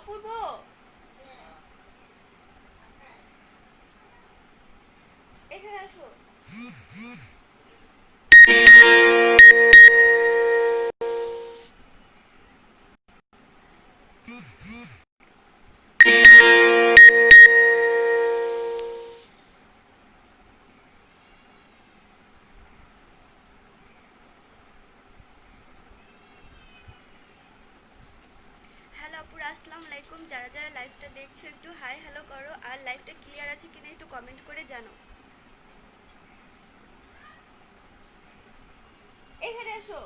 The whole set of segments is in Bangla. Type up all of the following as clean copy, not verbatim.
অপূর্ব, এখানে আসো। হ্যালো আপুরা, আসসালামু আলাইকুম। যারা যারা লাইভটা দেখছো একটু হাই হ্যালো করো, আর লাইভটা ক্লিয়ার আছে কিনা একটু কমেন্ট করে জানো। এখানে এসো।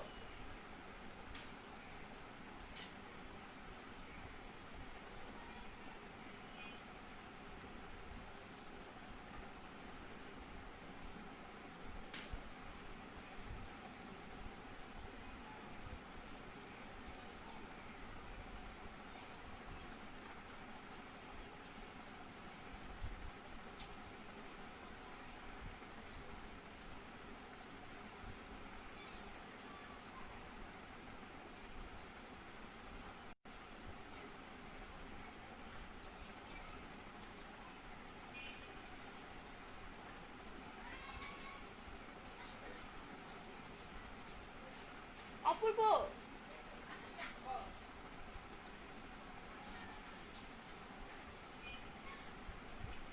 অপূর্ব,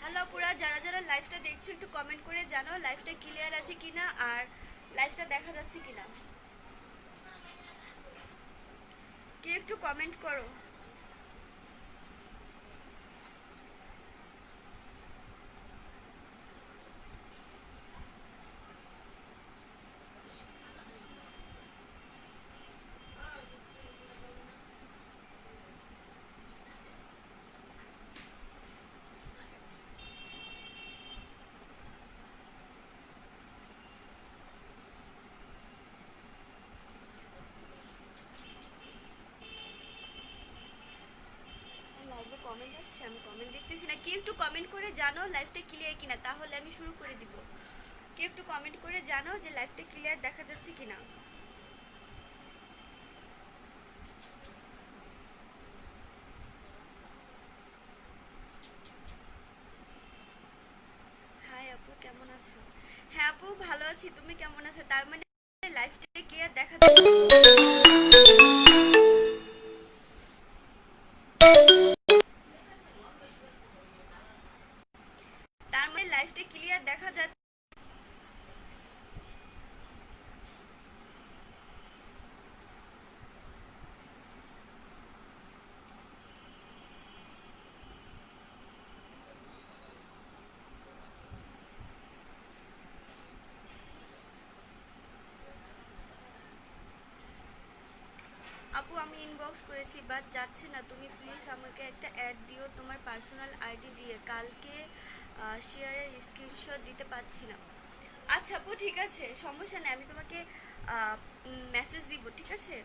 হ্যালো আপুরা, যারা যারা লাইভটা দেখছো একটু কমেন্ট করে জানো লাইভটা ক্লিয়ার আছে কিনা আর লাইভটা দেখা যাচ্ছে কিনা। কেউ একটু কমেন্ট করো। লাইভে কমেন্ট আসছে, আমি কমেন্ট দেখতেছি না। কেউ একটু কমেন্ট করে জানো লাইভটা ক্লিয়ার কিনা, তাহলে আমি শুরু করে দিব। কেউ একটু কমেন্ট করে জানো যে লাইভটা ক্লিয়ার দেখা যাচ্ছে কিনা। হাই আপু, কেমন আছো? হ্যাঁ আপু, ভালো আছি। তুমি কেমন আছো? তার মানে লাইভটা ক্লিয়ার দেখা যাচ্ছে। তার মানে লাইভটা ক্লিয়ার দেখা যাচ্ছে। আপু আমি ইনবক্স করেছি বাট যাচ্ছে না। তুমি প্লিজ আমাকে একটা অ্যাড দিও তোমার পার্সোনাল আইডি দিয়ে। কালকে শেয়ারের স্ক্রিনশট দিতে পারছি না। আচ্ছা আপু, ঠিক আছে, সমস্যা নেই। আমি তোমাকে মেসেজ দিব, ঠিক আছে?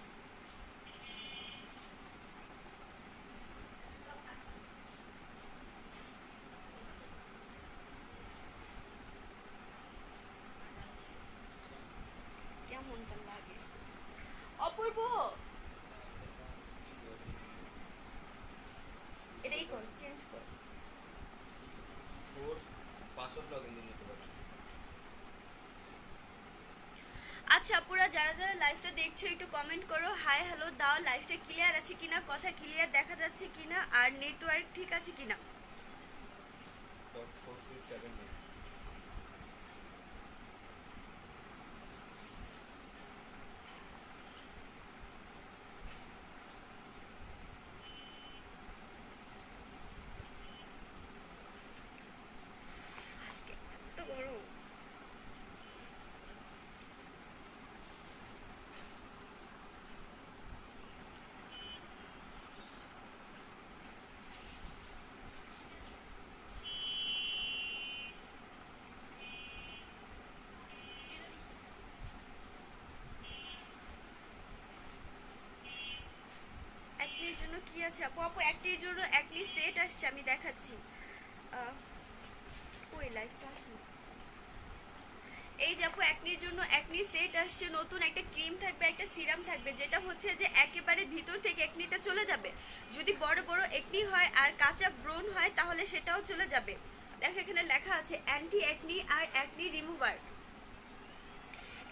কেমনটা লাগে? অপূর্ব, এটাই কর, চেঞ্জ কর। আচ্ছা আপুরা, যারা যারা লাইভটা দেখছো একটু কমেন্ট করো, হাই হ্যালো দাও। লাইভটা ক্লিয়ার আছে কিনা, কথা ক্লিয়ার দেখা যাচ্ছে কিনা, আর নেটওয়ার্ক ঠিক আছে কিনা। আজকে এত গরম। একটির জন্য কি আছে আপু? আপু একটির জন্য একটি সেট আসছে, আমি দেখাচ্ছি। আহ, ওই লাইভটা আসে না। এই যে আপু একনির জন্য একনি সেট আসছে, নতুন একটা ক্রিম থাকবে, একটা সিরাম থাকবে, যেটা হচ্ছে যে একেবারে ভিতর থেকে একনিটা চলে যাবে। যদি বড় বড় একনি হয় আর কাঁচা ব্রণ হয় তাহলে সেটাও চলে যাবে। দেখো এখানে লেখা আছে অ্যান্টি একনি আর একনি রিমুভার।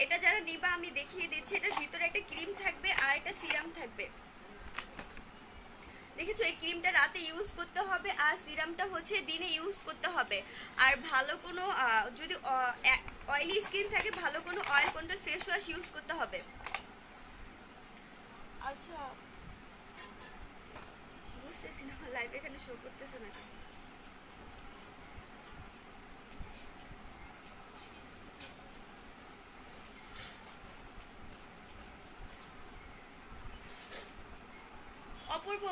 এটা যারা নিবা আমি দেখিয়ে দিচ্ছি, এটার ভিতরে একটা ক্রিম থাকবে আর একটা সিরাম থাকবে। দেখেছো, এই ক্রিমটা রাতে ইউজ করতে হবে আর সিরামটা হচ্ছে দিনে ইউজ করতে হবে। আর ভালো কোনো যদি অয়েলি স্কিন থাকে ভালো কোনো oil control face wash use করতে হবে। আচ্ছা, বুঝতেছি না লাইভ এখানে শো করতেছে না। অপূর্ব,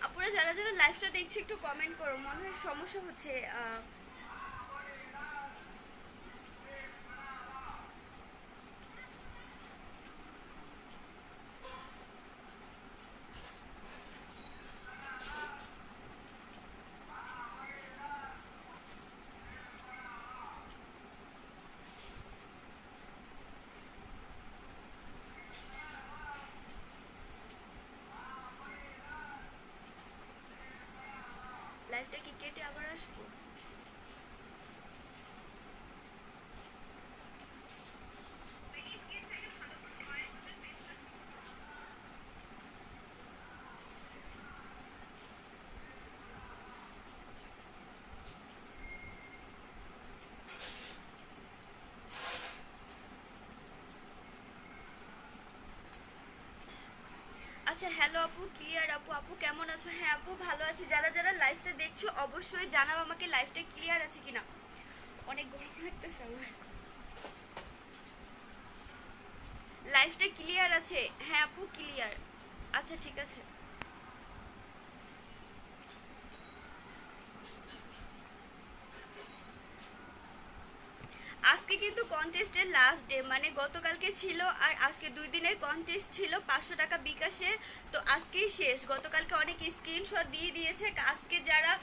আপনারা যারা যারা লাইভটা দেখছি একটু কমেন্ট করো, মনে হয় সমস্যা হচ্ছে। লাইভটা কি কেটে আবার আসবো? আচ্ছা, হ্যালো আপু, ক্লিয়ার আপু। আপু কেমন আছো? হ্যাঁ আপু ভালো আছি। যারা যারা লাইভটা দেখছো অবশ্যই জানাও আমাকে লাইভটা ক্লিয়ার আছে কিনা। অনেক গরম লাগতেছে আমার। লাইভটা ক্লিয়ার আছে? হ্যাঁ আপু ক্লিয়ার। আচ্ছা ঠিক আছে। আজকে কিন্তু কন্টেস্টের লাস্ট ডে, মানে গতকালকে ছিল আর আজকে 2 দিনের কন্টেস্ট ছিল 500 টাকা বিকাশে। তো আজকেই শেষ, গতকালকে অনেক স্ক্রিনশট দিয়ে দিয়েছে। আজকে যারা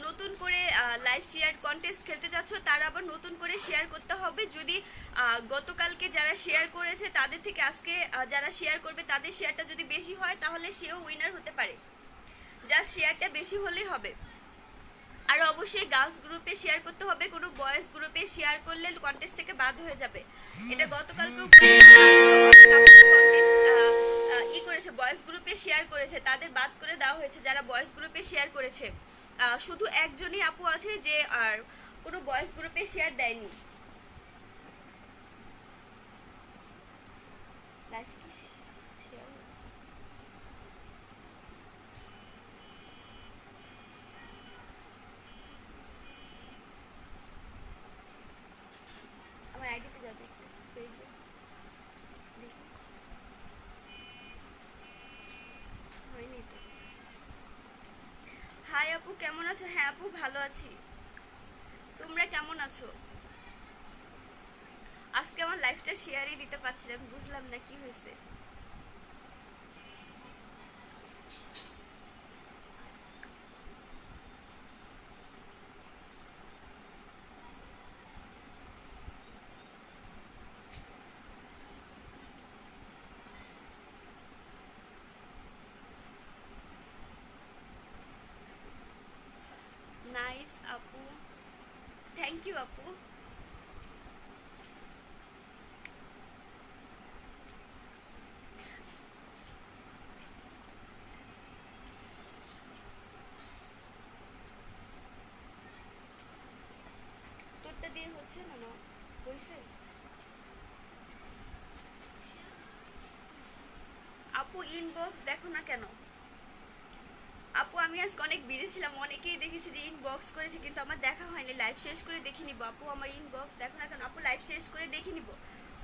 নতুন করে লাইভ শেয়ার কন্টেস্ট খেলতে যাচ্ছ তারা আবার নতুন করে শেয়ার করতে হবে। যদি গতকালকে যারা শেয়ার করেছে তাদের থেকে আজকে যারা শেয়ার করবে তাদের শেয়ারটা যদি বেশি হয় তাহলে সেও উইনার হতে পারে। যার শেয়ারটা বেশি হলেই হবে। আর অবশ্যই গার্লস গ্রুপে শেয়ার করতে হবে, কোনো বয়েজ গ্রুপে শেয়ার করলে কন্টেস্ট থেকে বাদ হয়ে যাবে। এটা গতকালকেও ই করেছে, বয়েজ গ্রুপে শেয়ার করেছে, তাদের বাদ করে দেওয়া হয়েছে যারা বয়েজ গ্রুপে শেয়ার করেছে। শুধু একজনই আপু আছে যে আর কোনো বয়েজ গ্রুপে শেয়ার দেয়নি। আমার আইডিতে যাবে পেজে দেখি, হয়নি তো। হাই আপু কেমন আছো? হ্যাঁ আপু ভালো আছি, তোমরা কেমন আছো? আজকে আমার লাইফটা শেয়ারই দিতে পারছিলাম, বুঝলাম না কি হয়েছে। নাইস আপু, থ্যাংক ইউ আপু। তোরটা দিয়ে হচ্ছে না, না হয়েছে? আপু ইনবক্স দেখো না কেন? আপু আমি আমি আজকে অনেক বিজি ছিলাম, অনেকেই দেখেছি যে ইনবক্স করেছে কিন্তু আমার দেখা হয়নি। লাইভ শেষ করে দেখে নিব। আপু আমার ইনবক্স দেখো না কেন? আপু লাইভ শেষ করে দেখে নিব।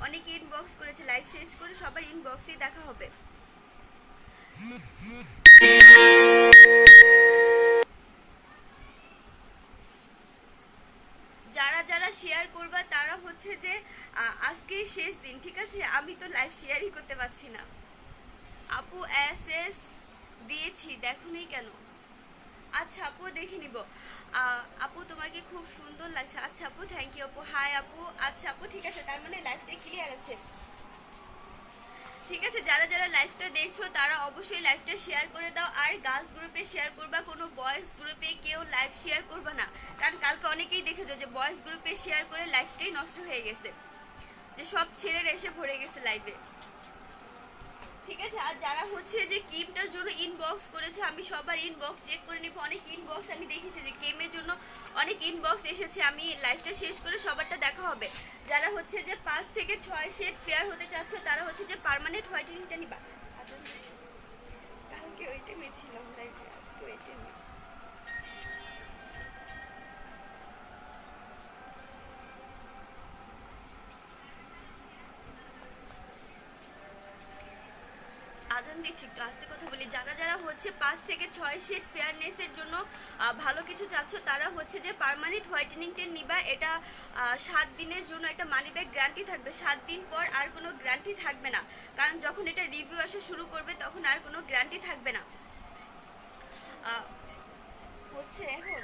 অনেকে ইনবক্স করেছে, লাইভ শেষ করে সবার ইনবক্সেই দেখা হবে। যারা যারা শেয়ার করবা তারা হচ্ছে যে আজকেই শেষ দিন, ঠিক আছে? আমি তো লাইভ শেয়ারই করতে পারছি না। আপু এস দিয়েছি, দেখুনি কেন? আচ্ছা আপু দেখে নিব। আপু তোমাকে খুব সুন্দর লাগছে। আচ্ছা আপু থ্যাংক ইউ আপু। হাই আপু। আচ্ছা আপু ঠিক আছে, তার মানে লাইভটা ক্লিয়ার আছে। ঠিক আছে, যারা যারা লাইভটা দেখছো তারা অবশ্যই লাইভটা শেয়ার করে দাও। আর গার্লস গ্রুপে শেয়ার করবা, কোনো বয়েজ গ্রুপে কেউ লাইভ শেয়ার করবা না। কারণ কালকে অনেকেই দেখেছো যে বয়েজ গ্রুপে শেয়ার করে লাইভটাই নষ্ট হয়ে গেছে, যে সব ছেলেরা এসে ভরে গেছে লাইভে। ঠিক আছে, আর যারা হচ্ছে যে ক্রিমটার জন্য ইনবক্স করেছে আমি সবার ইনবক্স চেক করে নিব। অনেক ইনবক্স আমি দেখেছি যে ক্রিমের জন্য অনেক ইনবক্স এসেছে। আমি লাইভটা শেষ করে সবারটা দেখা হবে। যারা হচ্ছে যে 5 থেকে 6 শেড ফেয়ার হতে চাচ্ছ তারা হচ্ছে যে পার্মানেন্ট হোয়াইটেনিংটা নিবা। কালকে ওই টাইমে ছিলাম লাইভে, আজকে ওই টাইমে। আজান দিচ্ছি, একটু আস্তে কথা বলি। যারা যারা হচ্ছে 5 থেকে 6 শেড ফেয়ারনেসের জন্য ভালো কিছু চাচ্ছ তারা হচ্ছে যে পার্মানেন্ট হোয়াইটেনিংটা নিবা। এটা 7 দিনের জন্য একটা মানি ব্যাক গ্যারান্টি থাকবে। 7 দিন পর আর কোনো গ্যারান্টি থাকবে না, কারণ যখন এটা রিভিউ আসা শুরু করবে তখন আর কোনো গ্যারান্টি থাকবে না। হচ্ছে এখন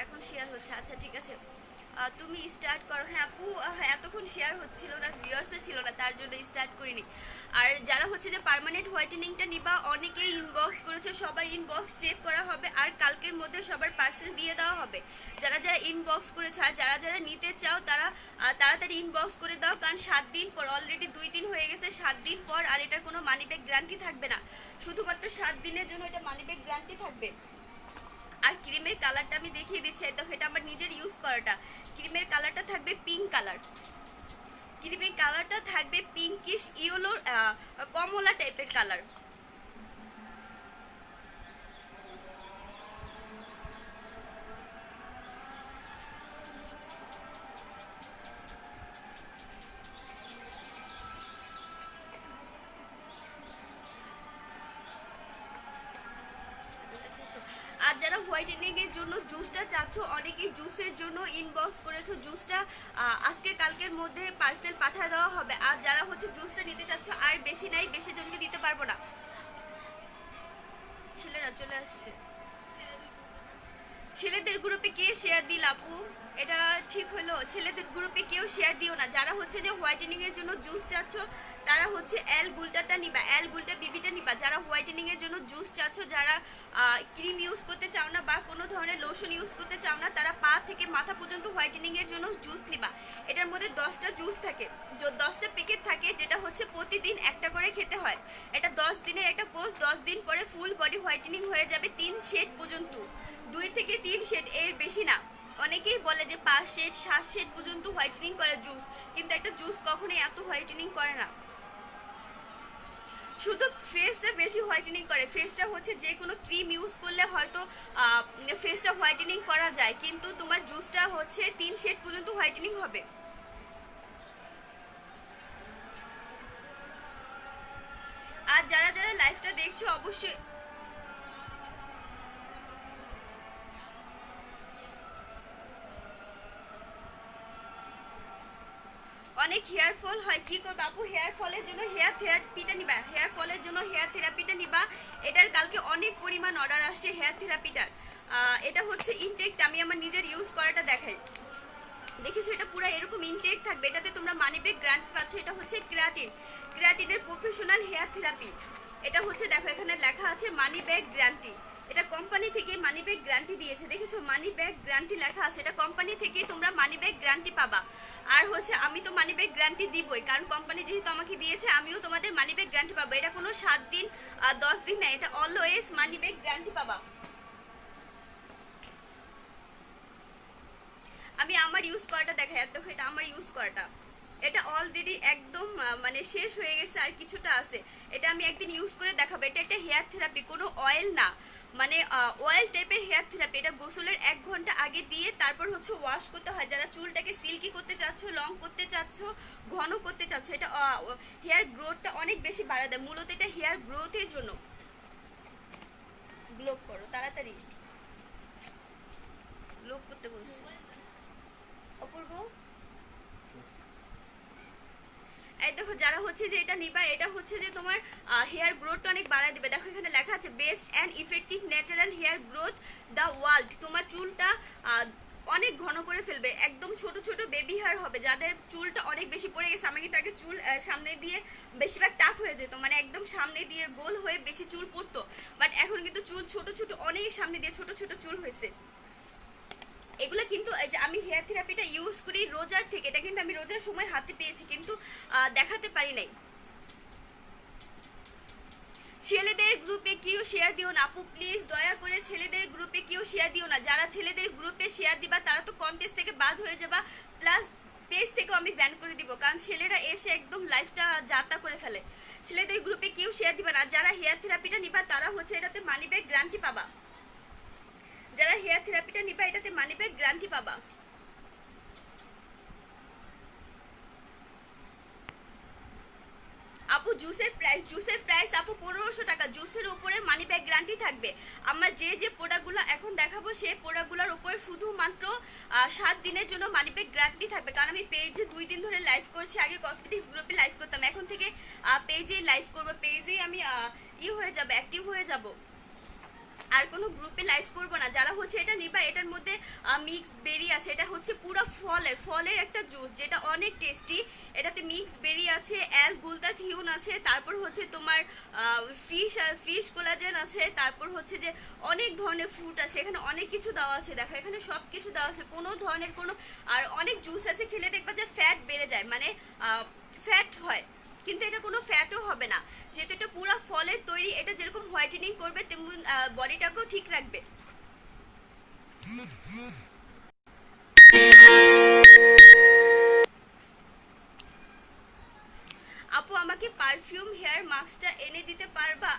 এখন শেয়ার হচ্ছে। আচ্ছা ঠিক আছে, তুমি স্টার্ট করো। হ্যাঁ আপু, হ্যাঁ এতক্ষণ শেয়ার হচ্ছিল না, ভিউয়ার্সও ছিল না, তার জন্য স্টার্ট করিনি। আর যারা হচ্ছে যে পার্মানেন্ট হোয়াইটেনিংটা নিবা অনেকেই ইনবক্স করেছে, সবার ইনবক্স চেক করা হবে আর কালকের মধ্যে সবার পার্সেল দিয়ে দেওয়া হবে। যারা যারা ইনবক্স করেছে আর যারা যারা নিতে চাও তারা তাড়াতাড়ি ইনবক্স করে দাও, কারণ 7 দিন পর, অলরেডি 2 দিন হয়ে গেছে, 7 দিন পর আর এটার কোনো মানি ব্যাক গ্যারান্টি থাকবে না। শুধুমাত্র 7 দিনের জন্য এটা মানি ব্যাক গ্যারান্টি থাকবে। আর ক্রিমের কালারটা আমি দেখিয়ে দিচ্ছি, দেখো এটা আমার নিজের ইউজ করাটা। ক্রিমের কালারটা থাকবে পিঙ্ক কালার। ক্রিমের কালারটা থাকবে পিঙ্কিশ ইয়েলো, কমলা টাইপের কালার। আর যারা হোয়াইটেনিং এর জন্য জুসটা চাচ্ছ অনেকেই জুসের জন্য ইনবক্স করেছো, জুসটা আজকে কালকের মধ্যে পার্সেল পাঠিয়ে দেওয়া হবে। আর যারা হচ্ছে জুসটা নিতে চাচ্ছ আর বেশি নাই, বেশি জনকে দিতে পারবো না। ছেলেরা চলে আসছে। ছেলেদের গ্রুপে কে শেয়ার দিল আপু? এটা ঠিক হলো? ছেলেদের গ্রুপে কেউ শেয়ার দিও না। যারা হচ্ছে যে হোয়াইটেনিং এর জন্য জুস চাচ্ছ তারা হচ্ছে এল গুলটাটা নিবা, এল গুলটা বিবিটা নিবা। যারা হোয়াইটেনিং এর জন্য জুস চাচ্ছ, যারা ক্রিম ইউজ করতে চাও না বা কোনো ধরনের লোশন ইউজ করতে চাও না, তারা পা থেকে মাথা পর্যন্ত হোয়াইটেনিং এর জন্য জুস নিবা। এটার মধ্যে 10টা জুস থাকে, 10টা প্যাকেট থাকে, যেটা হচ্ছে প্রতিদিন একটা করে খেতে হয়। এটা 10 দিনের একটা কোর্স, 10 দিন পরে ফুল বডি হোয়াইটেনিং হয়ে যাবে 3 শেড পর্যন্ত। 2 থেকে 3 শেড, এর বেশি না। অনেকেই বলে যে 5 শেড 7 শেড পর্যন্ত হোয়াইটেনিং করে জুস, কিন্তু একটা জুস কখনোই এত হোয়াইটেনিং করে না। শুধু ফেসটা বেশি হোয়াইটেনিং করে। ফেসটা হচ্ছে যে কোনো ক্রিম ইউজ করলে হয়তো ফেসটা হোয়াইটেনিং করা যায়, কিন্তু তোমার জুসটা হচ্ছে 3 শেড পর্যন্ত হোয়াইটেনিং হবে। আর যারা যারা লাইভটা দেখছো অবশ্যই অনেক হেয়ার ফল হয়, কি করবো আপু? হেয়ার ফলের জন্য হেয়ার থেরাপিটা নিবা, হেয়ার ফলের জন্য হেয়ার থেরাপিটা নিবা। এটার কালকে অনেক পরিমাণ অর্ডার আসছে হেয়ার থেরাপিটার। এটা হচ্ছে ইনটেকটা, আমি আমার নিজের ইউজ করাটা দেখাই। দেখেছো এটা পুরো এরকম ইনটেক থাকবে, এটাতে তোমরা মানি ব্যাক গ্যারান্টি পাচ্ছ। এটা হচ্ছে ক্রিয়াটিন, ক্রিয়াটিনের প্রফেশনাল হেয়ার থেরাপি। এটা হচ্ছে দেখো এখানে লেখা আছে মানি ব্যাক গ্যারান্টি। এটা কোম্পানি থেকে মানি ব্যাক গ্যারান্টি দিয়েছে, দেখেছো মানি ব্যাক গ্যারান্টি লেখা আছে। এটা কোম্পানি থেকে তোমরা মানি ব্যাক গ্যারান্টি পাবা। আর হচ্ছে আমি তো মানি ব্যাক গ্যারান্টি দিবই, কারণ কোম্পানি যেহেতু আমাকে দিয়েছে আমিও তোমাদের মানি ব্যাক গ্যারান্টি পাবো। এটা কোনো 7 দিন 10 দিন না, এটা অলওয়েজ মানি ব্যাক গ্যারান্টি পাবা। আমি আমার ইউজ করাটা দেখাই, দেখো এটা আমার ইউজ করাটা। এটা অলরেডি একদম মানে শেষ হয়ে গেছে, আর কিছুটা আছে। এটা আমি একদিন ইউজ করে দেখাবো। এটা একটা হেয়ার থেরাপি, কোনো অয়েল না, মানে অয়েল টাইপের হেয়ার থেরাপি। এটা গোসলের 1 ঘন্টা আগে দিয়ে তারপর হচ্ছে ওয়াশ করতে হয়। যারা চুলটাকে সিল্কি করতে চাচ্ছ, লং করতে চাচ্ছ, ঘন করতে চাচ্ছ, এটা হেয়ার গ্রোথটা অনেক বেশি বাড়া দেয়। মূলত এটা হেয়ার গ্রোথের জন্য। গ্লো করো তাড়াতাড়ি, গ্লো করতে বলছি। অপূর্ব এই দেখো, যারা হচ্ছে যে এটা নিবা, এটা হচ্ছে যে তোমার হেয়ার গ্রোথটা অনেক বাড়ায় দিবে। দেখো এখানে লেখা আছে best and effective natural hair growth the world. তোমার চুলটা অনেক ঘন করে ফেলবে, একদম ছোট ছোট বেবি হেয়ার হবে। যাদের চুলটা অনেক বেশি পড়ে গেছে, আমার কিন্তু আগে চুল সামনে দিয়ে বেশিরভাগ টাক হয়ে যেত, মানে একদম সামনে দিয়ে গোল হয়ে বেশি চুল পড়তো, বাট এখন কিন্তু চুল ছোট ছোট অনেক সামনে দিয়ে ছোট ছোট চুল হয়েছে। এগুলো কিন্তু আমি হেয়ার থেরাপিটা ইউজ করি রোজার থেকে। এটা কিন্তু আমি রোজার সময় হাতে পেয়েছি, কিন্তু দেখাতে পারি নাই। ছেলেদের গ্রুপে কেউ শেয়ার দিও না আপু, প্লিজ দয়া করে ছেলেদের গ্রুপে কেউ শেয়ার দিও না। যারা ছেলেদের গ্রুপে শেয়ার দিবা তারা তো কন্টেস্ট থেকে বাদ হয়ে যাবা, প্লাস পেজ থেকেও আমি ব্যান করে দিব, কারণ ছেলেরা এসে একদম লাইফটা যাতা করে ফেলে। ছেলেদের গ্রুপে কেউ শেয়ার দিবা না। যারা হেয়ার থেরাপিটা নিবা তারা হচ্ছে এটাতে মানি ব্যাক গ্যারান্টি পাবা। যারা হেয়ার থেরাপিটা নিবা এটাতে মানি ব্যাক গ্যারান্টি পাবা। আপু জুসের প্রাইস আপু 1500 টাকা। জুসের উপরে মানি ব্যাক গ্যারান্টি থাকবে। আমার যে প্রোডাক্টগুলো এখন দেখাবো সেই প্রোডাক্টগুলোর উপরে শুধুমাত্র 7 দিনের জন্য মানি ব্যাক গ্যারান্টি থাকবে। কারণ আমি পেজে 2 দিন ধরে লাইভ করছি, আগে কসমেটিক্স গ্রুপে লাইভ করতাম, এখন থেকে পেজে লাইভ করবো। পেজেই আমি হয়ে যাবো, অ্যাক্টিভ হয়ে যাব, আর কোনো গ্রুপে লাইভ করবো না। যারা হচ্ছে এটা নিবা, এটার মধ্যে মিক্স বেরি আছে। এটা হচ্ছে পুরো ফলের একটা জুস, যেটা অনেক টেস্টি। এটাতে মিক্স বেরি আছে, গুলতাথিউন আছে, তারপর হচ্ছে তোমার ফিশ কোলাজেন আছে, তারপর হচ্ছে যে অনেক ধরনের ফ্রুট আছে। এখানে অনেক কিছু দেওয়া আছে, দেখো এখানে সব কিছু দেওয়া আছে, কোনো ধরনের কোনো, আর অনেক জুস আছে খেলে দেখবা যে ফ্যাট বেড়ে যায়, মানে ফ্যাট হয়, কিন্তু এটা কোনো ফ্যাটও হবে না, যেহেতু এটা পুরো ফলের তৈরি। এটা যেরকম হোয়াইটেনিং করবে তেমন বডিটাকেও ঠিক রাখবে। আপু আমাকে পারফিউম হেয়ার মাস্কটা এনে দিতে পারবা?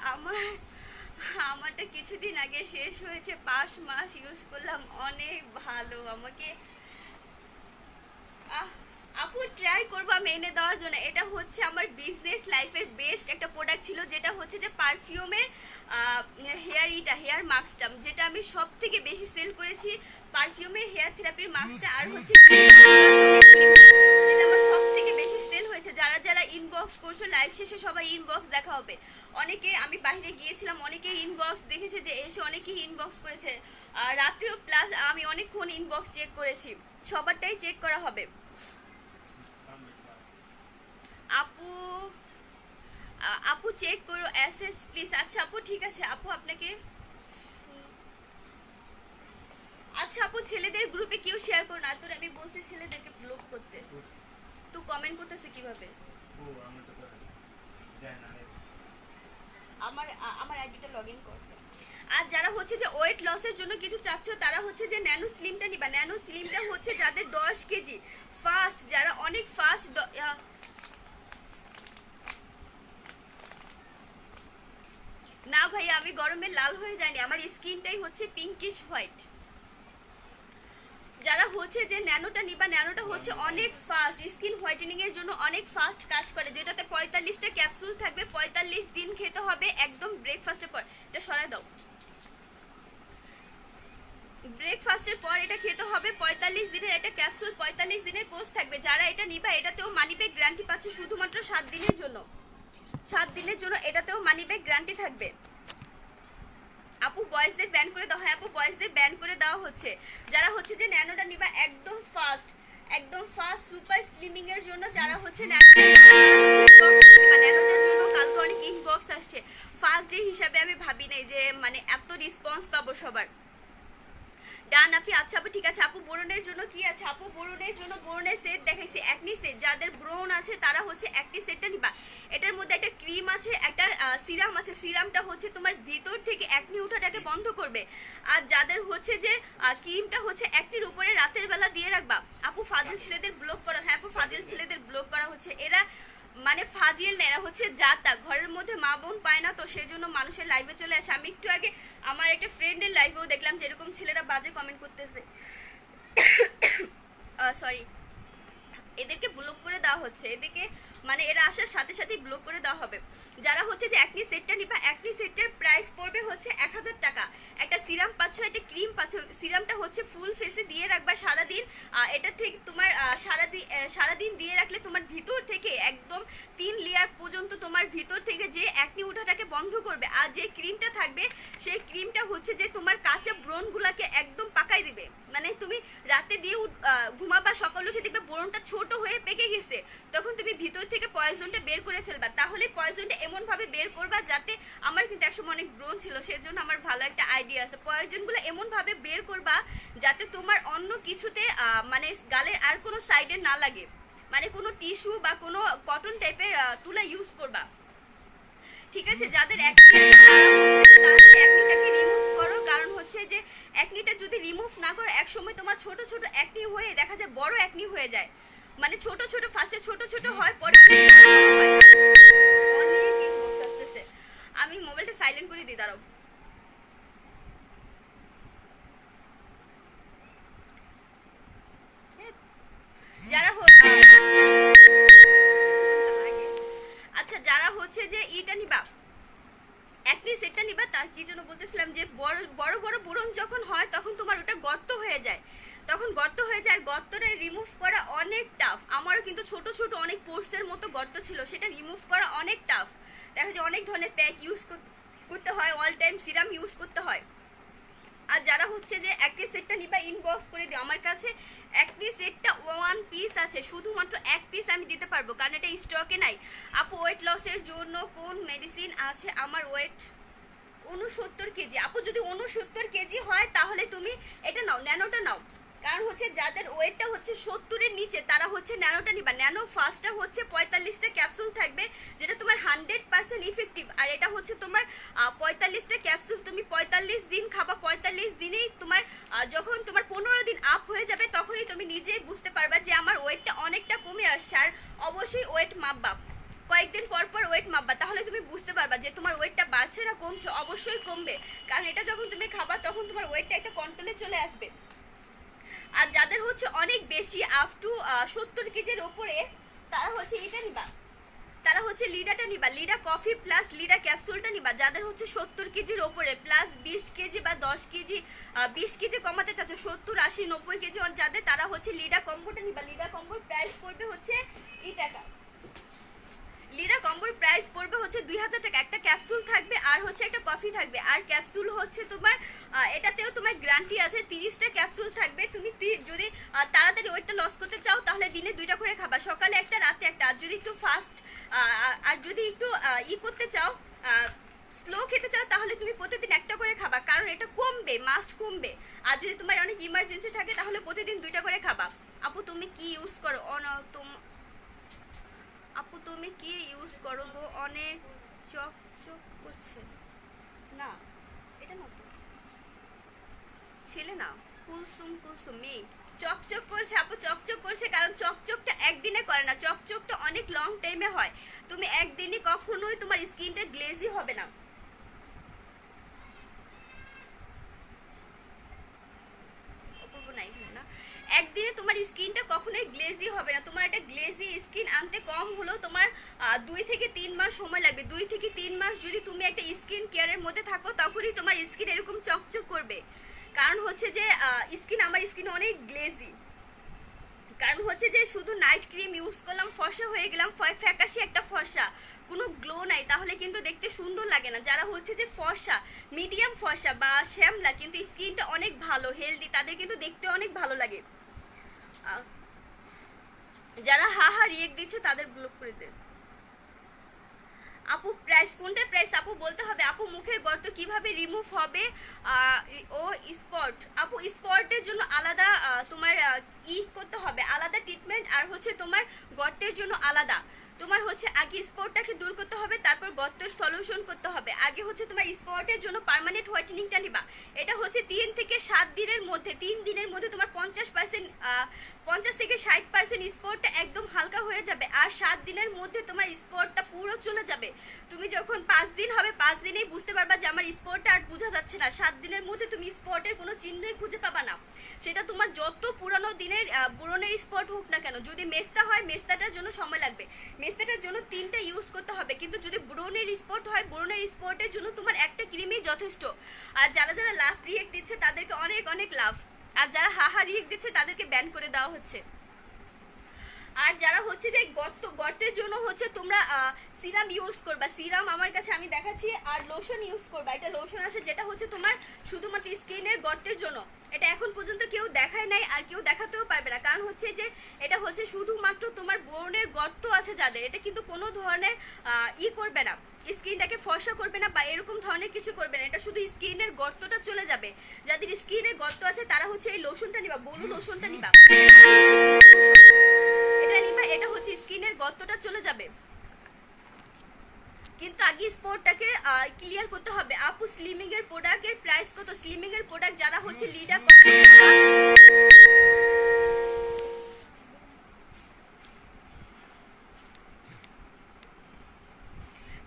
আমারটা কিছুদিন আগে শেষ হয়েছে, 5 মাস ইউজ করলাম, অনেক ভালো। আমাকে আপু ট্রাই করবো আমি এনে দেওয়ার জন্য। এটা হচ্ছে আমার বিজনেস লাইফের বেস্ট একটা প্রোডাক্ট ছিল, যেটা হচ্ছে যে পারফিউমের হেয়ার মাস্কটা, যেটা আমি সব থেকে বেশি সেল করেছি পারফিউমের হেয়ার থেরাপির মাস্কটা, আর হচ্ছে যেটা আমার সব থেকে বেশি সেল হয়েছে। যারা যারা ইনবক্স করছো লাইভ শেষে সবাই ইনবক্স দেখা হবে। অনেকে, আমি বাইরে গিয়েছিলাম, অনেকে ইনবক্স দেখেছে, যে এসে অনেকেই ইনবক্স করেছে রাত্রেও, প্লাস আমি অনেকক্ষণ ইনবক্স চেক করেছি, সবারটাই চেক করা হবে। আপু চেক করো এসএস প্লিজ। আচ্ছা আপু ঠিক আছে আপু, আপনাকে আচ্ছা আপু ছেলেদের গ্রুপে কেউ শেয়ার করো না, তোর আমি বলছি ছেলেদেরকে ব্লক করতে, তুই কমেন্ট করতেছে কিভাবে? আমার আইডিটা লগইন করতে। আর যারা হচ্ছে যে ওয়েট লসের জন্য কিছু চাচ্ছ, তারা হচ্ছে যে ন্যানো স্লিমটা নিবা। ন্যানো স্লিমটা হচ্ছে যাদের 10 কেজি ফাস্ট, যারা অনেক ফাস্ট, না ভাই আমি গরমে লাল হয়ে যাইনি, আমার স্কিনটাই হচ্ছে পিঙ্কিশ হোয়াইট। যারা হচ্ছে যে ন্যানোটা নিবা, ন্যানোটা হচ্ছে অনেক ফাস্ট স্কিন হোয়াইটেনিং এর জন্য, অনেক ফাস্ট কাজ করে, যেটাতে 45টা ক্যাপসুল থাকবে, 45 দিন খেতে হবে একদম ব্রেকফাস্টের পর। এটা সরাই দাও, ব্রেকফাস্টের পর এটা খেতে হবে। 45 দিনের একটা ক্যাপসুল, 45 দিনের কোর্স থাকবে। যারা এটা নিবা এটাতেও মানি ব্যাক গ্যারান্টি পাচ্ছ শুধুমাত্র 7 দিনের জন্য। 7 দিনের জন্য এটাতেও মানি ব্যাক গ্যারান্টি থাকবে। আপু বয়েজদের ব্যান করে দাও। হ্যাঁ আপু বয়েজদের ব্যান করে দেওয়া হচ্ছে। যারা হচ্ছে যে ন্যানোটা নিবা একদম ফাস্ট সুপার স্লিমিং এর জন্য, যারা হচ্ছে ন্যানোটার জন্য কালকে অনেক ইনবক্স আসছে। ফার্স্ট ডে হিসাবে আমি ভাবি নাই যে মানে এত রেসপন্স পাবো সবার। ডান আপনি। আচ্ছা আপু ঠিক আছে। আপু বোরনের জন্য কি আছে? আপু বোরনের জন্য বোরনের সেট দেখাইছি, একনি সেট। যাদের ব্রোন আছে তারা হচ্ছে একনি সেটটা নিবা। এটার মধ্যে একটা ক্রিম আছে, একটা সিরাম আছে। সিরামটা হচ্ছে তোমার ভিতর থেকে একনি উঠাটাকে বন্ধ করবে। আর যাদের হচ্ছে যে ক্রিমটা হচ্ছে একটির উপরে রাতের বেলা দিয়ে রাখবা। আপু ফাজিল ছেলেদের ব্লক করা। হ্যাঁ আপু ফাজিল ছেলেদের ব্লক করা হচ্ছে। এরা মানে ফাজিল না, এরা হচ্ছে জাতা। ঘরের মধ্যে মা বোন পায় না, তো সেই জন্য মানুষের লাইভে চলে আসে। আমি একটু আগে আমার একটা ফ্রেন্ডের লাইফেও দেখলাম যেরকম ছেলেরা বাজে কমেন্ট করতেছে, সরি, এদেরকে ব্লক করে দেওয়া হচ্ছে, এদেরকে মানে এরা আসার সাথে সাথেই ব্লক করে দেওয়া হবে। যারা হচ্ছে যে অ্যাকনি সেটটা নিবা, অ্যাকনি সেটটার প্রাইস পড়বে হচ্ছে 1000 টাকা। একটা সিরাম পাচ্ছ, একটা ক্রিম পাচ্ছ। সিরামটা হচ্ছে ফুল ফেসে দিয়ে রাখবা সারাদিন। এটা থেকে তোমার সারাদিন দিয়ে রাখলে তোমার ভিতর থেকে একদম 3 লেয়ার পর্যন্ত তোমার ভিতর থেকে যে অ্যাকনি ওঠাটাকে বন্ধ করবে। আর যে ক্রিমটা থাকবে সেই ক্রিমটা হচ্ছে যে তোমার কাঁচা ব্রণগুলাকে একদম পাকাই দিবে। মানে তুমি রাতে দিয়ে ঘুমাবা, সকালে উঠে দেখবে ব্রণটা ছোট হয়ে পেকে গেছে, তখন তুমি ভিতর থেকে পয়জনটা বের করে ফেলবা। তাহলে পয়জনটা এমন ভাবে বের করবা যাতে, আমার কিন্তু একসময় অনেক ব্রণ ছিল, সেজন্য আমার ভালো একটা আইডিয়া আছে, পয়জনগুলো এমন ভাবে বের করবা যাতে তোমার অন্য কিছুতে মানে গালের আর কোনো সাইডে না লাগে। মানে কোনো টিস্যু বা কোনো কটন টাইপের তুলা ইউজ করবা, ঠিক আছে? যাদের অ্যাকনিটাকে রিমুভ করো, কারণ হচ্ছে যে অ্যাকনিটা যদি রিমুভ না করো একসময় তোমার ছোট ছোট অ্যাকনি হয়ে দেখা যায় বড় অ্যাকনি হয়ে যায়। মানে ছোট ছোট ফার্স্টে ছোট ছোট হয়, পরে অনেক ইনবক্স আসতেছে। আমি মোবাইলটা সাইলেন্ট করে দিই, দাঁড়াও। যারা আচ্ছা, যারা হচ্ছে যে ইটা নিবা, অ্যাকনি সেটটা নিবা, তার কি জন্য বলতেছিলাম যে বড় বড় বড় ব্রণ যখন হয় তখন তোমার ওটা গর্ত হয়ে যায়, তখন গর্ত হয়ে যায়। গর্তটা রিমুভ করা অনেক টাফ। আমারও কিন্তু ছোট ছোট অনেক পোর্সের মতো গর্ত ছিল, সেটা রিমুভ করা অনেক টাফ। দেখা যায় অনেক ধরনের প্যাক ইউজ করতে হয়, অল টাইম সিরাম ইউজ করতে হয়। আর যারা হচ্ছে যে অ্যাকনি সেটটা নিবা, ইনবক্স করে দিও আমার কাছে। অ্যাকনি সেটটা 1 পিস আছে, শুধুমাত্র 1 পিস আমি দিতে পারবো, কারণ এটা স্টকে নাই। আপু ওয়েট লসের জন্য কোন মেডিসিন আছে? আমার ওয়েট 69 কেজি। আপু যদি 69 কেজি হয় তাহলে তুমি এটা নাও, ন্যানোটা নাও। কারণ হচ্ছে যাদের ওয়েটটা হচ্ছে 70-এর নিচে তারা হচ্ছে ন্যানোটা নিবা। ন্যানো ফার্স্টটা হচ্ছে 45টা ক্যাপসুল থাকবে, যেটা তোমার 100% ইফেক্টিভ। আর এটা হচ্ছে তোমার 45টা ক্যাপসুল, তুমি 45 দিন খাবা। 45 দিনেই তোমার যখন তোমার 15 দিন আপ হয়ে যাবে তখনই তুমি নিজেই বুঝতে পারবা যে আমার ওয়েটটা অনেকটা কমে আসছে। আর অবশ্যই ওয়েট মাপবা, কয়েকদিন পর পর ওয়েট মাপবা, তাহলে তুমি বুঝতে পারবা যে তোমার ওয়েটটা বাড়ছে না কমছে। অবশ্যই কমবে, কারণ এটা যখন তুমি খাবা তখন তোমার ওয়েটটা একটা কন্ট্রোলে চলে আসবে। আর যাদের হচ্ছে অনেক বেশি আপ টু 70 কেজির ওপরে, তারা হচ্ছে এটা নিবা, তারা হচ্ছে লিডাটা নিবা, লিডা কফি প্লাস লিডা ক্যাপসুলটা নিবা। যাদের হচ্ছে 70 কেজির ওপরে প্লাস 20 কেজি বা 10 কেজি 20 কেজি কমাতে চাচ্ছ, 70, 80, 90 কেজি যাদের, তারা হচ্ছে লিডা কম্বোটা নিবা। লিডা কম্বোর প্রাইস পড়বে হচ্ছে এই টাকা। লিডা কম্বোর প্রাইস পড়বে হচ্ছে 2000 টাকা। একটা ক্যাপসুল থাকবে আর হচ্ছে একটা কফি থাকবে। আর ক্যাপসুল হচ্ছে তোমার এটাতেও তোমার গ্যারান্টি আছে, 30টা ক্যাপসুল থাকবে। তুমি যদি তাড়াতাড়ি ওয়েটটা লস করতে চাও তাহলে দিনে 2টা করে খাবা, সকালে একটা রাতে একটা। আর যদি একটু ফাস্ট আর যদি একটু করতে চাও, স্লো খেতে চাও, তাহলে তুমি প্রতিদিন একটা করে খাবা, কারণ এটা কমবে, মাস্ট কমবে। আর যদি তোমার অনেক ইমার্জেন্সি থাকে তাহলে প্রতিদিন 2টা করে খাবা। আপু তুমি কি ইউজ করো? আপু তুমি কি ইউজ করো গো? অনেক চকচক করছে না, এটা না তো ছেলে না, কুলসুম মেয়ে চকচক করছে। আপু চকচক করছে কারণ চকচকটা একদিনে করে না, চকচকটা অনেক লং টাইমে হয়। তুমি একদিনে কখনোই তোমার স্কিনটা গ্লেজি হবে না। একদিনে তোমার স্কিনটা কখনোই গ্লেজি হবে না। তোমার একটা গ্লেজি স্কিন আনতে কম হলেও তোমার 2 থেকে 3 মাস সময় লাগবে। 2 থেকে 3 মাস যদি তুমি একটা স্কিন কেয়ারের মধ্যে থাকো তখনই তোমার স্কিন এরকম চকচক করবে। কারণ হচ্ছে যে আমার স্কিন অনেক গ্লেজি, কারণ হচ্ছে যে শুধু নাইট ক্রিম ইউজ করলাম ফর্সা হয়ে গেলাম, ফ্যাকাশে একটা ফর্সা, কোনো গ্লো নাই, তাহলে কিন্তু দেখতে সুন্দর লাগে না। যারা হচ্ছে যে ফর্সা, মিডিয়াম ফর্সা বা শ্যামলা কিন্তু স্কিনটা অনেক ভালো হেলদি, তাদের কিন্তু দেখতে অনেক ভালো লাগে। যারা হা রিয়েক্ট দিচ্ছে তাদের ব্লক করে দেন। আপু প্রাইস কোনটা? প্রাইস আপু বলতে হবে। আপু মুখের গর্ত কিভাবে রিমুভ হবে? ও স্পট, আপু স্পটের জন্য আলাদা তোমার করতে হবে, আলাদা ট্রিটমেন্ট। আর হচ্ছে তোমার গর্তের জন্য আলাদা। তোমার হচ্ছে আগে স্পটটাকে দূর করতে হবে, তারপর গর্তের সলিউশন করতে হবে। আগে হচ্ছে তোমার স্পটের জন্য পার্মানেন্ট হোয়াইটেনিংটা নিবা। এটা হচ্ছে 3 থেকে 7 দিনের মধ্যে, 3 দিনের মধ্যে তোমার 50 থেকে 60% স্পটটা একদম হালকা হয়ে যাবে। আর 7 দিনের মধ্যে তোমার স্পটটা পুরো পুরো চলে যাবে। তুমি যখন 5 দিন হবে 5 দিনেই বুঝতে পারবা যে আমার স্পটটা আর বোঝা যাচ্ছে না। 7 দিনের মধ্যে তুমি স্পটের কোনো চিহ্নই খুঁজে পাবা না। সেটা তোমার যত পুরানো দিনের ব্রণের স্পট হোক না কেন, যদি মেস্তা হয় মেস্তাটার জন্য সময় লাগবে, মেস্তাটার জন্য 3টা ইউজ করতে হবে, কিন্তু যদি ব্রণের স্পট হয় ব্রণের স্পটের জন্য তোমার একটা ক্রিমই যথেষ্ট। আর যারা যারা লাভ রিয়েক্ট দিচ্ছে তাদেরকে অনেক অনেক লাভ, আর যারা হাহা রিয়েক্ট দিচ্ছে তাদেরকে ব্যান করে দেওয়া হচ্ছে। আর যারা হচ্ছে যে গর্তের জন্য হচ্ছে তোমরা সিরাম ইউজ করবা, সিরাম আমার কাছে আমি দেখাচ্ছি, আর লোশন ইউজ করবা। এটা লোশন আছে যেটা হচ্ছে তোমার শুধুমাত্র স্কিনের গর্তের জন্য, এটা এখন পর্যন্ত কেউ দেখায় নাই আর কেউ দেখাতেও পারবে না, কারণ হচ্ছে যে এটা হচ্ছে শুধুমাত্র তোমার ব্রণের গর্ত আছে যাদের, এটা কিন্তু কোনো ধরনের করবে না, স্কিনটাকে ফর্সা করবে না বা এরকম ধরনের কিছু করবে না, এটা শুধু স্কিনের গর্তটা চলে যাবে। যাদের স্কিনের গর্ত আছে তারা হচ্ছে এই লোশনটা নিবা, বলু লোশনটা নিবা, এটা নিবা, এটা হচ্ছে স্কিনের গর্তটা চলে যাবে। কিন্তু আগে স্পটটাকে ক্লিয়ার করতে হবে। আপু স্লিমিং এর প্রোডাক্টের প্রাইস কত? স্লিমিং এর প্রোডাক্ট যারা হচ্ছে লিডার,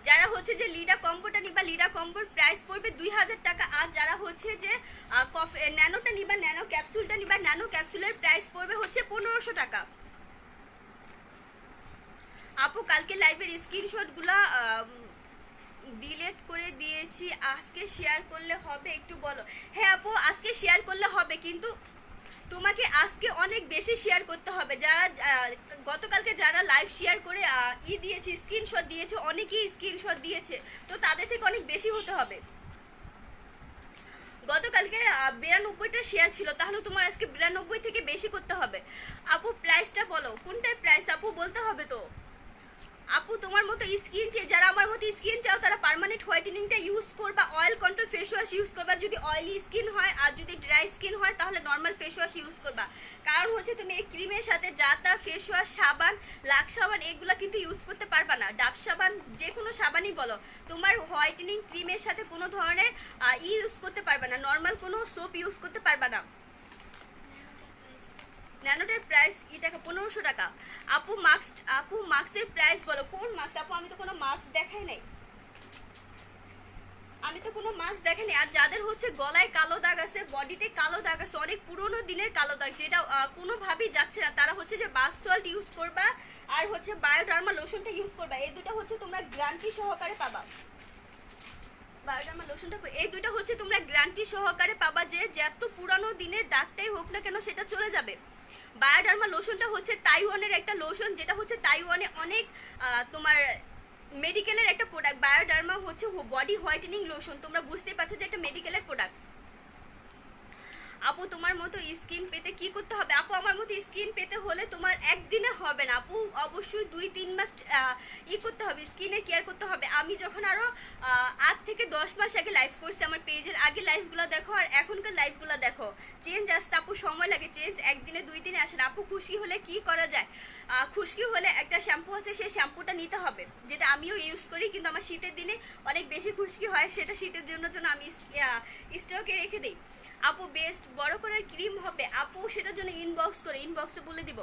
যারা হচ্ছে যে লিডা কম্বোটা নিবা, লিডা কম্বোর প্রাইস পড়বে 2000 টাকা। আর যারা হচ্ছে যে ন্যানোটা নিবা, ন্যানো ক্যাপসুলটা নিবা, ন্যানো ক্যাপসুলের প্রাইস পড়বে হচ্ছে 1500 টাকা। আপু কালকে লাইভের স্ক্রিনশট গুলা ডিলিট করে দিয়েছি, আজকে শেয়ার করলে হবে একটু বলো। হ্যাঁ আপু আজকে শেয়ার করলে হবে, কিন্তু তোমাকে আজকে অনেক বেশি শেয়ার করতে হবে। যারা গতকালকে যারা লাইভ শেয়ার করে দিয়েছে, স্ক্রিনশট দিয়েছে, অনেকেই স্ক্রিনশট দিয়েছে, তো তাদের থেকে অনেক বেশি হতে হবে। গতকালকে 92টা শেয়ার ছিল, তাহলে তোমার আজকে 92 থেকে বেশি করতে হবে। আপু প্রাইসটা বলো, কোনটার প্রাইস আপু বলতে হবে তো। আপু তোমার মতো স্কিন যারা আমার মতো স্কিন চাও তারা পার্মানেন্ট হোয়াইটেনিংটা ইউজ করবা, oil control face wash use করবা যদি অয়েলি স্কিন হয়, আর যদি ড্রাই স্কিন হয় তাহলে নর্মাল ফেস ওয়াশ ইউজ করবা। কারণ হচ্ছে তুমি এই ক্রিমের সাথে যা তা ফেস ওয়াশ, সাবান, লাক্স সাবান এগুলা কিন্তু ইউজ করতে পারবা না। ডাব সাবান যে কোনো সাবানই বলো, তোমার হোয়াইটেনিং ক্রিমের সাথে কোনো ধরনের ইউজ করতে পারবা না, নর্মাল কোনো সোপ ইউজ করতে পারবা না। ন্যানোটার প্রাইস টাকা 1500 টাকা। আপু মাস্কের প্রাইস বলো, কোন মাস্ক আপু? আমি তো কোনো মাস্ক দেখাই নাই, আমি তো কোনো মাস্ক দেখাইনি। আর যাদের হচ্ছে গলায় কালো দাগ আছে, বডিতে কালো দাগ আছে, অনেক পুরোনো দিনের কালো দাগ যেটা কোনোভাবেই যাচ্ছে না, তারা হচ্ছে যে বাথ সল্ট ইউজ করবা আর হচ্ছে বায়োডার্মা লোশনটা ইউজ করবা। এই দুটো হচ্ছে তোমরা গ্যারান্টি সহকারে পাবা। বায়োডার্মা লোশনটা, এই দুটো হচ্ছে তোমরা গ্যারান্টি সহকারে পাবা যে যত পুরানো দিনের দাগটাই হোক না কেন সেটা চলে যাবে। বায়োডার্মা লোশনটা হচ্ছে তাইওয়ানের একটা লোশন, যেটা হচ্ছে তাইওয়ানে অনেক তোমার মেডিকেলের একটা প্রোডাক্ট। বায়োডার্মা হচ্ছে বডি হোয়াইটেনিং লোশন, তোমরা বুঝতেই পারছো যে একটা মেডিকেলের প্রোডাক্ট। আপু তোমার মতো স্কিন পেতে কি করতে হবে? আপু আমার মতো স্কিন পেতে হলে তোমার একদিনে হবে না আপু, অবশ্যই 2-3 মাস করতে হবে, স্কিনের কেয়ার করতে হবে। আমি যখন আরো 8 থেকে 10 মাস আগে লাইভ করছি, আমার পেজের আগে লাইভগুলো দেখো আর এখনকার লাইভগুলো দেখো, চেঞ্জ আসতে আপু সময় লাগে, চেঞ্জ একদিনে 2 দিনে আসে না আপু। খুশকি হলে কি করা যায়? খুশকি হলে একটা শ্যাম্পু আছে, সেই শ্যাম্পুটা নিতে হবে, যেটা আমিও ইউজ করি, কিন্তু আমার শীতের দিনে অনেক বেশি খুশকি হয়, সেটা শীতের জন্য আমি স্টকে রেখে দিই। আপু বেস্ট বড় করার ক্রিম হবে আপু, সেটার জন্য ইনবক্সে বলে দিব।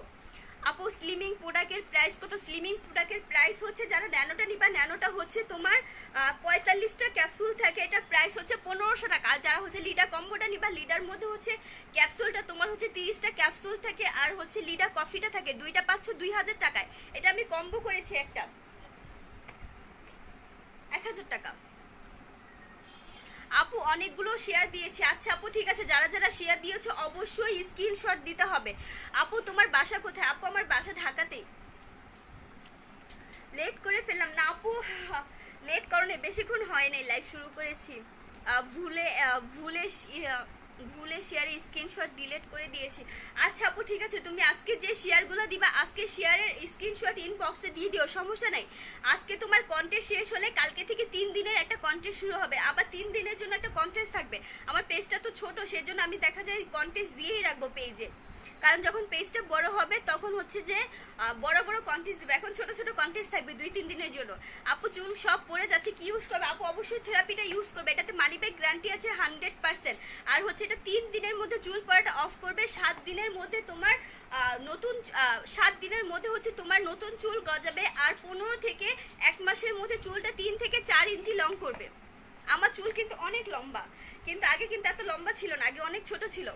আপু স্লিমিং প্রোডাক্টের প্রাইস কত? স্লিমিং প্রোডাক্টের প্রাইস হচ্ছে, যারা ন্যানোটা নিবা, ন্যানোটা হচ্ছে তোমার 45টা ক্যাপসুল থাকে, এটা প্রাইস হচ্ছে 1500 টাকা। আর যারা হচ্ছে লিডা কম্বোটা নিবা, লিডার মধ্যে হচ্ছে ক্যাপসুলটা তোমার হচ্ছে 30টা ক্যাপসুল থাকে, আর হচ্ছে লিডা কফিটা থাকে, দুইটা পাচ্ছ 2000 টাকায়। এটা আমি কম্বো করেছি, একটা 1000 টাকা। আপু অনেকগুলো শেয়ার দিয়েছি। আচ্ছা আপু ঠিক আছে, যারা যারা শেয়ার দিয়েছো অবশ্যই স্ক্রিনশট দিতে হবে। আপু তোমার বাসা কোথায়? আপু আমার বাসা ঢাকাতেই। লেট করে ফেললাম না আপু, লেট করনে, বেশিক্ষণ হয় নাই, লাইভ শুরু করেছি, ভুলে শেয়ারে স্ক্রিনশট ডিলিট করে দিয়েছি। আচ্ছা আপু ঠিক আছে, তুমি আজকে যে শেয়ারগুলো দিবা, আজকে শেয়ারের স্ক্রিনশট ইনবক্সে দিয়ে দিও, সমস্যা নাই। আজকে তোমার কন্টেস্ট শেষ হলে কালকে থেকে 3 দিনের একটা কন্টেস্ট শুরু হবে, আবার 3 দিনের জন্য একটা কন্টেস্ট থাকবে। আমার পেজটা তো ছোট, সেজন্য আমি দেখা যায় কন্টেস্ট দিয়েই রাখবো পেজে, কারণ যখন পেজটা বড় হবে তখন হচ্ছে যে বড় বড় কন্টেস্ট দিবে। এখন ছোট ছোট কন্টেস্ট থাকবে 2-3 দিনের জন্য। আপু চুল সব পড়ে যাচ্ছে, কি ইউজ করবে? আপু অবশ্যই থেরাপিটা ইউজ করবে, এটাতে মানি ব্যাক গ্যারান্টি আছে 100%। আর হচ্ছে এটা 3 দিনের মধ্যে চুল পড়াটা অফ করবে, 7 দিনের মধ্যে তোমার নতুন 7 দিনের মধ্যে হচ্ছে তোমার নতুন চুল গজাবে, আর 15 থেকে 1 মাসের মধ্যে চুলটা 3 থেকে 4 ইঞ্চি লং করবে। আমার চুল কিন্তু অনেক লম্বা, কিন্তু আগে কিন্তু এত লম্বা ছিল না, আগে অনেক ছোট ছিল।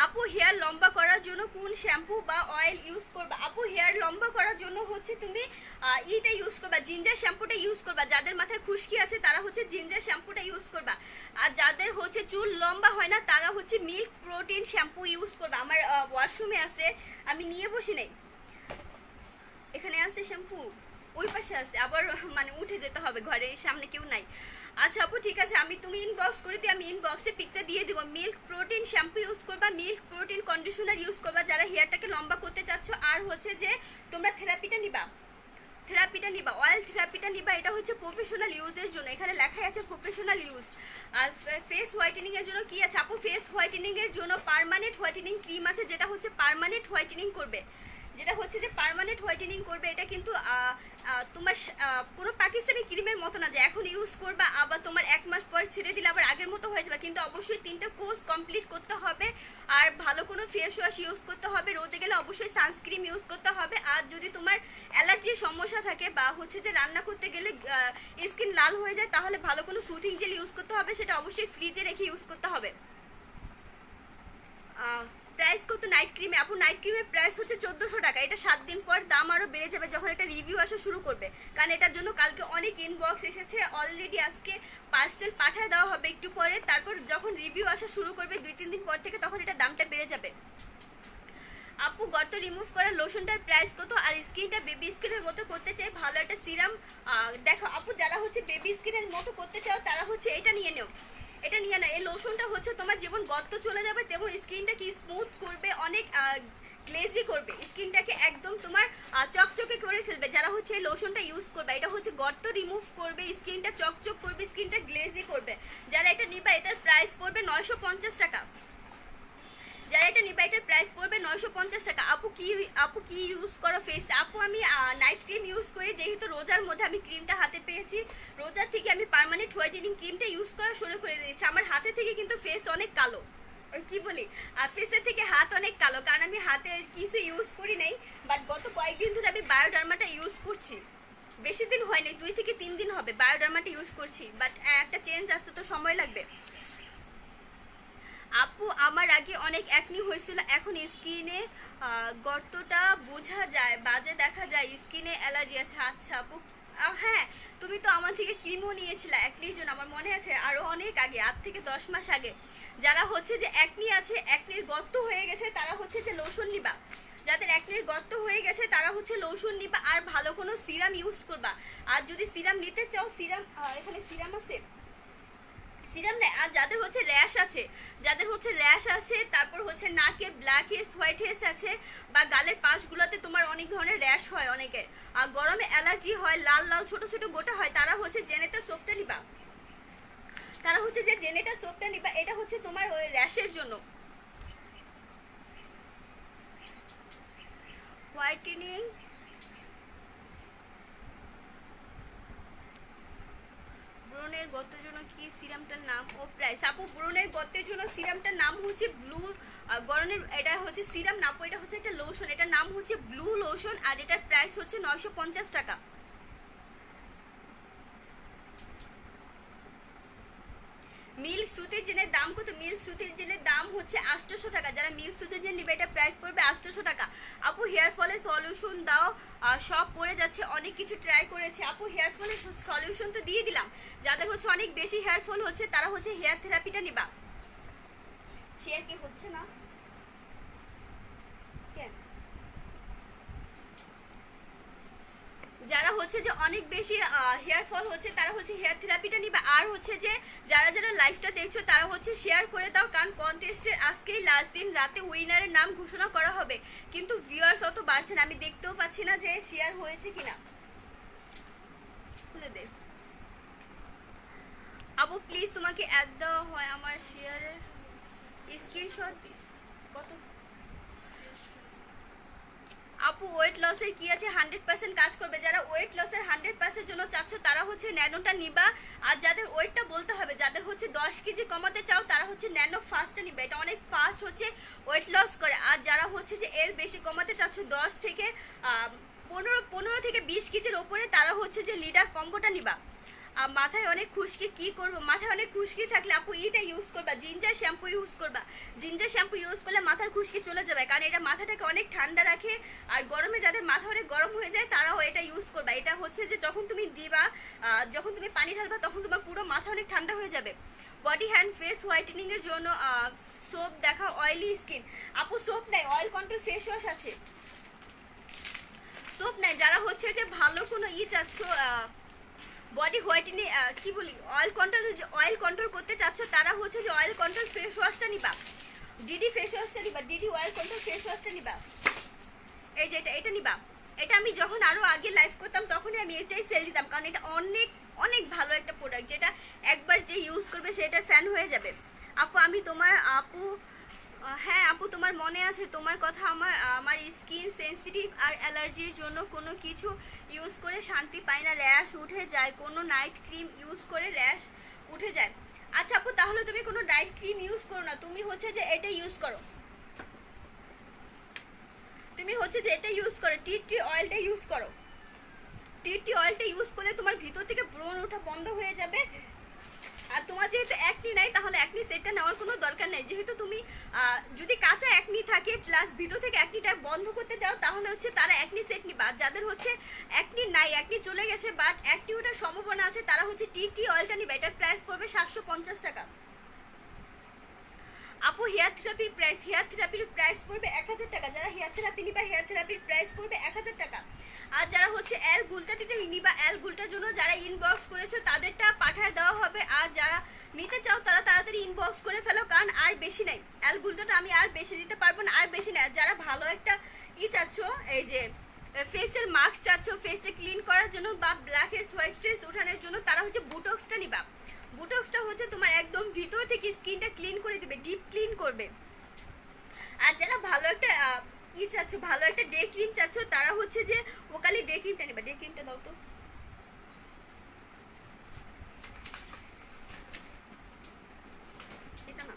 আপু হেয়ার লম্বা করার জন্য কোন শ্যাম্পু বা অয়েল ইউজ করবা? আপু হেয়ার লম্বা করার জন্য হচ্ছে তুমি ইটা ইউজ করবা, জিঞ্জার শ্যাম্পুটা ইউজ করবা। যাদের মাথায় খুশকি আছে তারা হচ্ছে জিঞ্জার শ্যাম্পুটা ইউজ করবা। আর যাদের হচ্ছে চুল লম্বা হয় না তারা হচ্ছে মিল্ক প্রোটিন শ্যাম্পু ইউজ করবা। আমার ওয়াশরুমে আছে, আমি নিয়ে বসি নাই। এখানে আছে শ্যাম্পু, ওই পাশে আছে, আবার মানে উঠে যেতে হবে, ঘরের সামনে কেউ নাই। আচ্ছা আপু ঠিক আছে, আমি তুমি ইনবক্স করে দিই, আমি ইনবক্সে পিকচার দিয়ে দিব। মিল্ক প্রোটিন শ্যাম্পু ইউজ করবা, মিল্ক প্রোটিন কন্ডিশনার ইউজ করবা যারা হেয়ারটাকে লম্বা করতে চাচ্ছ। আর হচ্ছে যে তোমরা থেরাপিটা নিবা, অয়েল থেরাপিটা নিবা। এটা হচ্ছে প্রফেশনাল ইউজের জন্য, এখানে লেখাই আছে প্রফেশনাল ইউজ। আর ফেস হোয়াইটেনিং এর জন্য কি আছে আপু? ফেস হোয়াইটেনিং এর জন্য পার্মানেন্ট হোয়াইটেনিং ক্রিম আছে, যেটা হচ্ছে পার্মানেন্ট হোয়াইটেনিং করবে, যেটা হচ্ছে যে পার্মানেন্ট হোয়াইটেনিং করবে। এটা কিন্তু তোমার কোনো পাকিস্তানি ক্রিমের মতো না যে এখন ইউজ করবা আবার তোমার 1 মাস পর ছেড়ে দিলে আবার আগের মতো হয়ে যাবে। কিন্তু অবশ্যই 3টা কোর্স কমপ্লিট করতে হবে, আর ভালো কোনো ফেস ওয়াশ ইউজ করতে হবে। রোদে গেলে অবশ্যই সানস্ক্রিন ইউজ করতে হবে। আর যদি তোমার অ্যালার্জির সমস্যা থাকে বা হচ্ছে যে রান্না করতে গেলে স্কিন লাল হয়ে যায়, তাহলে ভালো কোনো সুথিং জেল ইউজ করতে হবে, সেটা অবশ্যই ফ্রিজে রেখে ইউজ করতে হবে। প্রাইস কত নাইট ক্রিমে? আপু নাইট ক্রিমের প্রাইস হচ্ছে 1400 টাকা। এটা 7 দিন পর দাম আরো বেড়ে যাবে যখন এটা রিভিউ আসা শুরু করবে, কারণ এটার জন্য কালকে অনেক ইনবক্স এসেছে অলরেডি। আজকে পার্সেল পাঠিয়ে দেওয়া হবে একটু পরে, তারপর যখন রিভিউ আসা শুরু করবে 2-3 দিন পর থেকে, তখন এটা দামটা বেড়ে যাবে। আপু গর্ত রিমুভ করার লোশনটার প্রাইস কত? আর স্কিনটা বেবি স্কিনের মতো করতে চাই, ভালো একটা সিরাম দেখো আপু, যারা হচ্ছে বেবি স্কিনের মতো করতে চাও তারা হচ্ছে এটা নিয়ে নেও, এটা নিয়ে না। এই লোশনটা হচ্ছে তোমার জীবন গর্ত চলে যাবে, তেমন স্কিনটা কি স্মুথ করবে, অনেক গ্লেজি করবে, স্কিনটাকে একদম তোমার চকচকে করে ফেলবে। যারা হচ্ছে এই লোশনটা ইউজ করবে, এটা হচ্ছে গর্ত রিমুভ করবে, স্কিনটা চকচক করবে, স্কিনটা গ্লেজি করবে। যারা এটা নিবা এটার প্রাইস পড়বে 950 টাকা। যারা এটা নিবা এটার প্রাইস পড়বে 950 টাকা। আপু কি ইউজ করো ফেস? আপু আমি নাইট ক্রিম ইউজ করি, যেহেতু রোজার মধ্যে আমি ক্রিমটা হাতে পেয়েছি, রোজার থেকে আমি পার্মানেন্ট হোয়াইটেনিং ক্রিমটা ইউজ করা শুরু করে দিয়েছি। আমার হাতে থেকে কিন্তু ফেস অনেক কালো, কি বলি, ফেসের থেকে হাত অনেক কালো, কারণ আমি হাতে কিছু ইউজ করি নাই। বাট গত কয়েকদিন ধরে আমি বায়োডার্মাটা ইউজ করছি, বেশি দিন হয়নি, 2 থেকে 3 দিন হবে বায়োডার্মাটা ইউজ করছি। বাট একটা চেঞ্জ আসতে তো সময় লাগবে। আপু আমার আগে অনেক অ্যাকনি হয়েছিল, এখন স্কিনে গর্তটা বোঝা যায়, বাজে দেখা যায়, স্কিনে অ্যালার্জি আছে। আচ্ছা আপু হ্যাঁ, তুমি তো আমার থেকে ক্রিমও নিয়েছিলে অ্যাকনির জন্য, আমার মনে আছে আরো অনেক আগে, 8 থেকে 10 মাস আগে। যারা হচ্ছে যে অ্যাকনি আছে, অ্যাকনির গর্ত হয়ে গেছে, তারা হচ্ছে যে লোশন নিবা। যাদের অ্যাকনির গর্ত হয়ে গেছে তারা হচ্ছে লোশন নিবা, আর ভালো কোনো সিরাম ইউজ করবা। আর যদি সিরাম নিতে চাও, সিরাম এখানে সিরাম আছে, সিরাম নেই। আর যাদের হচ্ছে র্যাশ আছে, তারপর হচ্ছে নাকে ব্ল্যাক হেডস, হোয়াইট হেডস আছে, বা গালের পাশগুলোতে তোমার অনেক ধরনের র্যাশ হয় অনেকের, আর গরমে অ্যালার্জি হয়, লাল লাল ছোট ছোট গোটা হয়, তারা হচ্ছে জেনেটা সোপটা নিবা, এটা হচ্ছে তোমার ওই র্যাশের জন্য। হোয়াইটেনিং ব্রণের গর্তের জন্য কি সিরামটার নাম ও প্রাইস? আপু ব্রণের গর্তের জন্য সিরামটার নাম হচ্ছে ব্লু গরনের, এটা হচ্ছে সিরাম না আপু, এটা হচ্ছে একটা লোশন, এটার নাম হচ্ছে ব্লু লোশন, আর এটার প্রাইস হচ্ছে 950 টাকা। মিল্ক সুতির জেলের দাম কত? মিল্ক সুতির জেলের দাম হচ্ছে 800 টাকা। যারা মিল্ক সুতির জেল নিবে এটা প্রাইস পড়বে 800 টাকা। আপু হেয়ার ফলের সলিউশন দাও, সব পড়ে যাচ্ছে, অনেক কিছু ট্রাই করেছে। আপু হেয়ার ফলের সলিউশন তো দিয়ে দিলাম, যাদের হচ্ছে অনেক বেশি হেয়ার ফল হচ্ছে তারা হচ্ছে হেয়ার থেরাপিটা নিবা। শেয়ার কি হচ্ছে না কেন? যারা হচ্ছে যে অনেক বেশি হেয়ার ফল হচ্ছে তারা হচ্ছে হেয়ার থেরাপিটা নিবে। আর হচ্ছে যে যারা যারা লাইভটা দেখছো তারা হচ্ছে শেয়ার করে দাও, কারণ কন্টেস্টের আজকেই লাস্ট দিন, রাতে উইনারের নাম ঘোষণা করা হবে, কিন্তু ভিউয়ার্স অত বাড়ছে না, আমি দেখতেও পাচ্ছি না যে শেয়ার হয়েছে কিনা। খুলে দে আপু প্লিজ, তোমাকে অ্যাড দেওয়া হয় আমার শেয়ারের স্ক্রিনশট কত? আপু ওয়েট লসের কি আছে 100% কাজ করবে। যারা ওয়েট লসের 100% জন্য চাচ্ছ তারা হচ্ছে ন্যানোটা নিবা। আর যাদের ওয়েটটা বলতে হবে, যাদের হচ্ছে 10 কেজি কমাতে চাও তারা হচ্ছে ন্যানো ফাস্টটা নিবে, এটা অনেক ফাস্ট হচ্ছে ওয়েট লস করে। আর যারা হচ্ছে যে এর বেশি কমাতে চাচ্ছ 10 থেকে 15 থেকে 20 কেজির ওপরে, তারা হচ্ছে যে লিডার কম্বোটা নিবা। মাথায় অনেক খুশকি, কি করবো, মাথায় অনেক খুশকি থাকলে আপু এটা ইউজ করবা, জিঞ্জার শ্যাম্পু ইউজ করবা। জিঞ্জার শ্যাম্পু ইউজ করলে মাথার খুশকি চলে যাবে, কারণ এটা মাথাটাকে অনেক ঠান্ডা রাখে। আর গরমে যাদের মাথা অনেক গরম হয়ে যায় তারাও এটা ইউজ করবা। এটা হচ্ছে যে যখন তুমি দিবা, যখন তুমি পানি ঢালবা তখন তোমার পুরো মাথা অনেক ঠান্ডা হয়ে যাবে। বডি হ্যান্ড ফেস হোয়াইটেনিং এর জন্য সোপ দেখা, অয়েলি স্কিন। আপু সোপ নাই, অয়েল কন্ট্রোল ফেস ওয়াশ আছে, সোপ নাই। যারা হচ্ছে যে ভালো কোনো চাচ্ছ বডি হোয়াইটেনিং, কি বলি, অয়েল কন্ট্রোল করতে চাচ্ছ তারা হচ্ছে যে অয়েল কন্ট্রোল ফেস ওয়াশটা নিবা, ডিডি ফেস ওয়াশটা নিবা, ডিডি অয়েল কন্ট্রোল ফেস ওয়াশটা নিবা। এই যে এটা নিবা। এটা আমি যখন আরো আগে লাইভ করতাম তখনই আমি এটাই সেল দিতাম, কারণ এটা অনেক অনেক ভালো একটা প্রোডাক্ট, যেটা একবার যে ইউজ করবে সেটার ফ্যান হয়ে যাবে। আপু আমি তোমার হ্যাঁ আপু তোমার মনে আছে তোমার কথা, আমার স্কিন সেন্সিটিভ আর অ্যালার্জির জন্য কোনো কিছু ইউজ করে শান্তি পাই না, র্যাশ উঠে যায়, কোনো নাইট ক্রিম ইউজ করে র্যাশ উঠে যায়। আচ্ছা আপু তাহলে তুমি কোনো নাইট ক্রিম ইউজ করো না, তুমি হচ্ছে যে এটা ইউজ করো, তুমি হচ্ছে যে এটা ইউজ করো, টি অয়েলটা ইউজ করো। টি অয়েলটা ইউজ করলে তোমার ভিতর থেকে ব্রণ ওঠা বন্ধ হয়ে যাবে। আর তোমার যেহেতু একনি নাই তাহলে একনি সেটটা নেওয়ার কোনো দরকার নেই, যেহেতু তুমি যদি কাঁচা একনি থাকে প্লাস ভিতর থেকে একনিটা বন্ধ করতে চাও তাহলে হচ্ছে তারা একনি সেট নিবা। যাদের হচ্ছে একনি নাই, একনি চলে গেছে বাট একনি ওঠার সম্ভাবনা আছে, তারা হচ্ছে টি অয়েলটা নিবা। এটার প্রাইস পড়বে 750 টাকা। আপু হেয়ার থেরাপির প্রাইস পড়বে 1000 টাকা। যারা হেয়ার থেরাপি নিবা হেয়ার থেরাপির প্রাইস পড়বে 1000 টাকা। আর যারা হচ্ছে এল গুলটাটিতে নিবা, এল গুলটার জন্য যারা ইনবক্স করেছো তাদেরটা পাঠায় দেওয়া হবে। আর যারা নিতে চাও তারা তাড়াতাড়ি ইনবক্স করে ফেলো, কারণ আর বেশি নাই, এল গুলটাটা আমি আর বেশি দিতে পারবো না, আর বেশি নাই। যারা ভালো একটা চাচ্ছ, এই যে ফেসের মাস্ক চাচ্ছ ফেসটা ক্লিন করার জন্য বা ব্ল্যাক হেডস হোয়াইট স্ট্রেস ওঠানোর জন্য, তারা হচ্ছে বুটক্সটা নিবা। বুটক্সটা হচ্ছে তোমার একদম ভিতর থেকে স্কিনটা ক্লিন করে দিবে, ডিপ ক্লিন করবে। আর যারা ভালো একটা চাচ্ছ, ভালো একটা ডে ক্রিম চাচ্ছ, তারা হচ্ছে যে ওকালি ডে ক্রিমটা নিবা। ডে ক্রিমটা দাও তো, এটা না।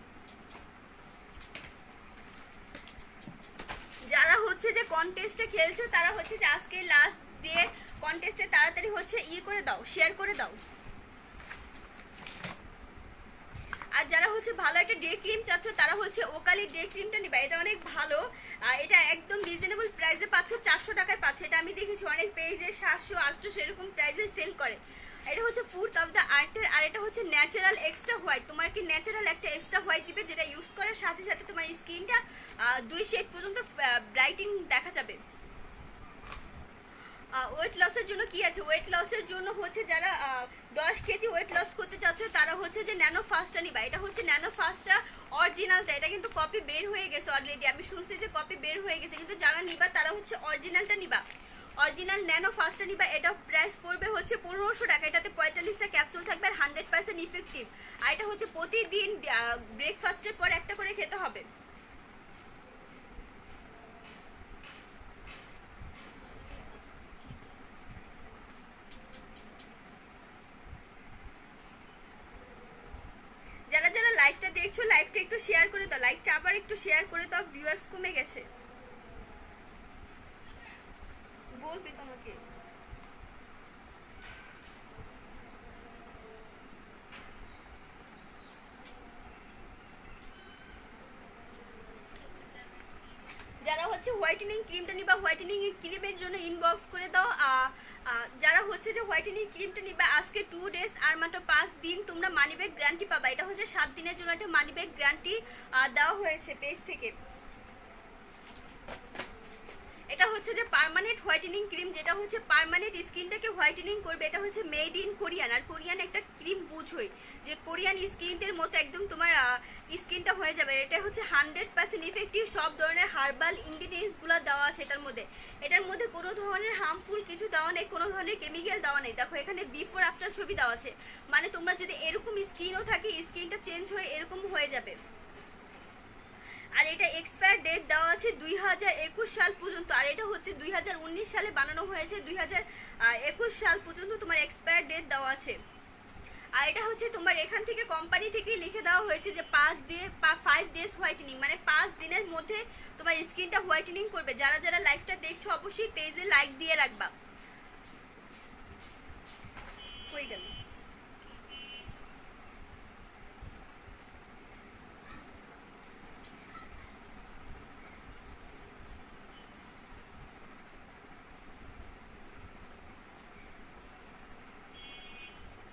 যারা হচ্ছে যে কন্টেস্টে খেলছো তারা হচ্ছে যে আজকে লাস্ট দিয়ে কন্টেস্টে তাড়াতাড়ি হচ্ছে করে দাও, শেয়ার করে দাও। আর যারা হচ্ছে ভালো একটা ডে ক্রিম চাচ্ছ তারা হচ্ছে ওকালি ডে ক্রিমটা নিবা, এটা অনেক ভালো। এটা একদম রিজনেবল প্রাইসে পাচ্ছ, 400 টাকায় পাচ্ছ। এটা আমি দেখেছি অনেক পেজে 700 800 সেরকম প্রাইসে সেল করে। এটা হচ্ছে ফুড অফ দ্য আর্থের, আর এটা হচ্ছে ন্যাচারাল এক্সট্রা হোয়াইট। তোমার কি ন্যাচারাল একটা এক্সট্রা হোয়াইট দিবে, যেটা ইউজ করার সাথে সাথে তোমার স্কিনটা 2 শেড পর্যন্ত ব্রাইটিং দেখা যাবে। ওয়েট লসের জন্য কি আছে, ওয়েট লসের জন্য হচ্ছে যারা 10 কেজি ওয়েট লস করতে চাচ্ছ তারা হচ্ছে যে ন্যানো ফাস্টটা নিবা। এটা হচ্ছে ন্যানো ফাস্টটা অরিজিনালটা, এটা কিন্তু কপি বের হয়ে গেছে অলরেডি, আমি শুনছি যে কপি বের হয়ে গেছে, কিন্তু যারা নিবা তারা হচ্ছে অরিজিনালটা নিবা, অরিজিনাল ন্যানো ফাস্টটা নিবা। এটা প্রাইস পড়বে হচ্ছে 1500 টাকা। এটাতে 45টা ক্যাপসুল থাকবে আর 100% ইফেক্টিভ। আর এটা হচ্ছে প্রতিদিন ব্রেকফাস্টের পর একটা করে খেতে হবে। যারা যারা লাইভটা দেখছো লাইভটা একটু শেয়ার করে দাও, লাইভটা আবার একটু শেয়ার করে দাও, ভিউয়ার্স কমে গেছে। বলবি তোমাকে যারা হচ্ছে হোয়াইটেনিং ক্রিমটা নিবা, হোয়াইটেনিং ক্রিমের জন্য ইনবক্স করে দাও। যারা হচ্ছে যে হোয়াইটেনিং ক্রিমটা নিবা আজকে 2 ডেজ আর মাত্র 5 দিন তোমরা মানি ব্যাক গ্যারান্টি পাবা। এটা হচ্ছে 7 দিনের জন্য একটা মানি ব্যাক গ্যারান্টি দেওয়া হয়েছে পেজ থেকে। এটা হচ্ছে যে পার্মানেন্ট হোয়াইটেনিং ক্রিম, যেটা হচ্ছে পার্মানেন্ট স্কিনটাকে হোয়াইটেনিং করবে। এটা হচ্ছে মেড ইন কোরিয়ান, আর কোরিয়ান একটা ক্রিম বুঝোই যে কোরিয়ান স্কিনদের মতো একদম তোমার স্কিনটা হয়ে যাবে। এটা হচ্ছে 100% ইফেক্টিভ, সব ধরনের হার্বাল ইনগ্রিডিয়েন্টসগুলো দেওয়া আছে এটার মধ্যে। এটার মধ্যে কোনো ধরনের হার্মফুল কিছু দেওয়া নেই, কোনো ধরনের কেমিক্যাল দেওয়া নেই। দেখো এখানে বিফোর আফটার ছবি দেওয়া আছে, মানে তোমরা যদি এরকম স্কিনও থাকে স্কিনটা চেঞ্জ হয়ে এরকম হয়ে যাবে। আর এটা এক্সপায়ার ডেট দেওয়া আছে 2021 সাল পর্যন্ত, আর এটা হচ্ছে 2019 সালে বানানো হয়েছে, 2021 সাল পর্যন্ত তোমার এক্সপায়ার ডেট দেওয়া আছে। আর এটা হচ্ছে তোমার এখান থেকে কোম্পানি থেকে লিখে দেওয়া হয়েছে যে 5 ডেজ হোয়াইটেনিং, মানে 5 দিনের মধ্যে তোমার স্কিনটা হোয়াইটেনিং করবে। যারা যারা লাইভটা দেখছো অবশ্যই পেজে লাইক দিয়ে রাখবা। হয়ে গেল।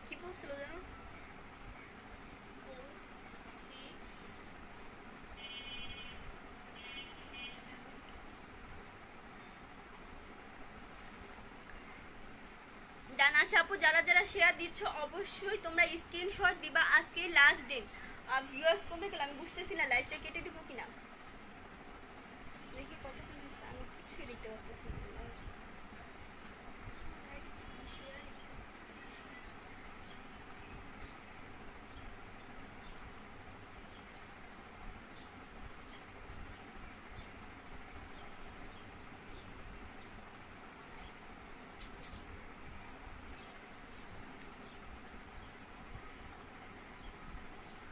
কি বলছিল জানো? ডান আছে আপু, যারা যারা শেয়ার দিচ্ছ অবশ্যই তোমরা স্ক্রিনশট দিবা। আজকে লাস্ট দিন। ভিউয়ার্স কমে গেল, আমি বুঝতেছি না লাইভটা কেটে দিব কিনা। দেখি কত আমি কিছুই দেখতে পাচ্ছি না।